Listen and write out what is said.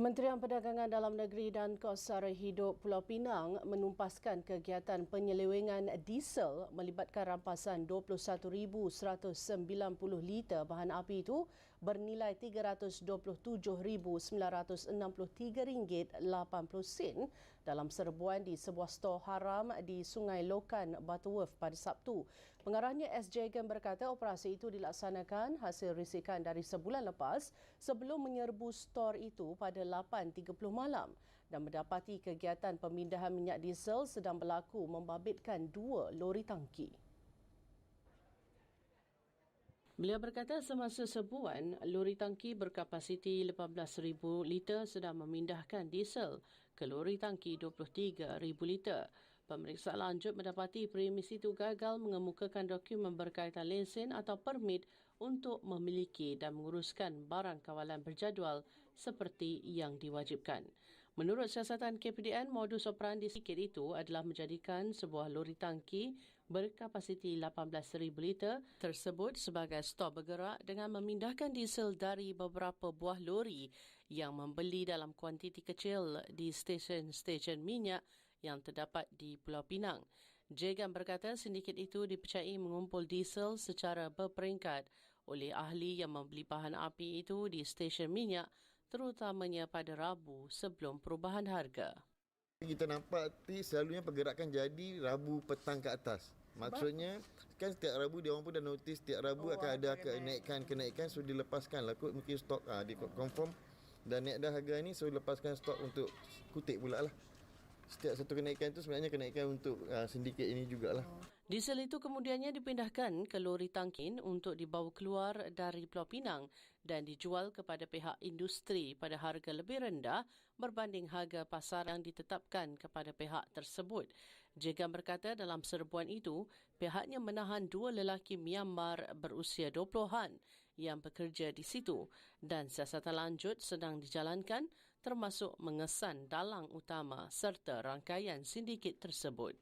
Kementerian Perdagangan Dalam Negeri dan Kos Sara Hidup Pulau Pinang menumpaskan kegiatan penyelewengan diesel melibatkan rampasan 21,190 liter bahan api itu bernilai RM327,963.80 dalam serbuan di sebuah stor haram di Sungai Lokan, Butterworth pada Sabtu. Pengarahnya S. Jagan berkata operasi itu dilaksanakan hasil risikan dari sebulan lepas sebelum menyerbu stor itu pada 8.30 malam dan mendapati kegiatan pemindahan minyak diesel sedang berlaku membabitkan 2 lori tangki. Beliau berkata semasa serbuan, lori tangki berkapasiti 18,000 liter sedang memindahkan diesel ke lori tangki 23,000 liter. Pemeriksaan lanjut mendapati premis itu gagal mengemukakan dokumen berkaitan lesen atau permit untuk memiliki dan menguruskan barang kawalan berjadual seperti yang diwajibkan. Menurut siasatan KPDN, modus operandi sikit itu adalah menjadikan sebuah lori tangki berkapasiti 18,000 liter tersebut sebagai stor bergerak dengan memindahkan diesel dari beberapa buah lori yang membeli dalam kuantiti kecil di stesen-stesen minyak yang terdapat di Pulau Pinang. Jagan berkata sindiket itu dipercayai mengumpul diesel secara berperingkat oleh ahli yang membeli bahan api itu di stesen minyak terutamanya pada Rabu sebelum perubahan harga. Kita nampak selalunya pergerakan jadi Rabu petang ke atas. Maksudnya kan setiap Rabu dia orang pun dah notis setiap Rabu akan ada kenaikan so dilepaskan lah kot mungkin stok dia confirm dan naik dah harga ni so lepaskan stok untuk kutip pula lah. Setiap satu kenaikan itu sebenarnya kenaikan untuk sindiket ini jugalah. Diesel itu kemudiannya dipindahkan ke lori tangkin untuk dibawa keluar dari Pulau Pinang dan dijual kepada pihak industri pada harga lebih rendah berbanding harga pasar yang ditetapkan kepada pihak tersebut. Jagan berkata dalam serbuan itu, pihaknya menahan 2 lelaki Myanmar berusia 20-an yang bekerja di situ dan siasatan lanjut sedang dijalankan termasuk mengesan dalang utama serta rangkaian sindiket tersebut.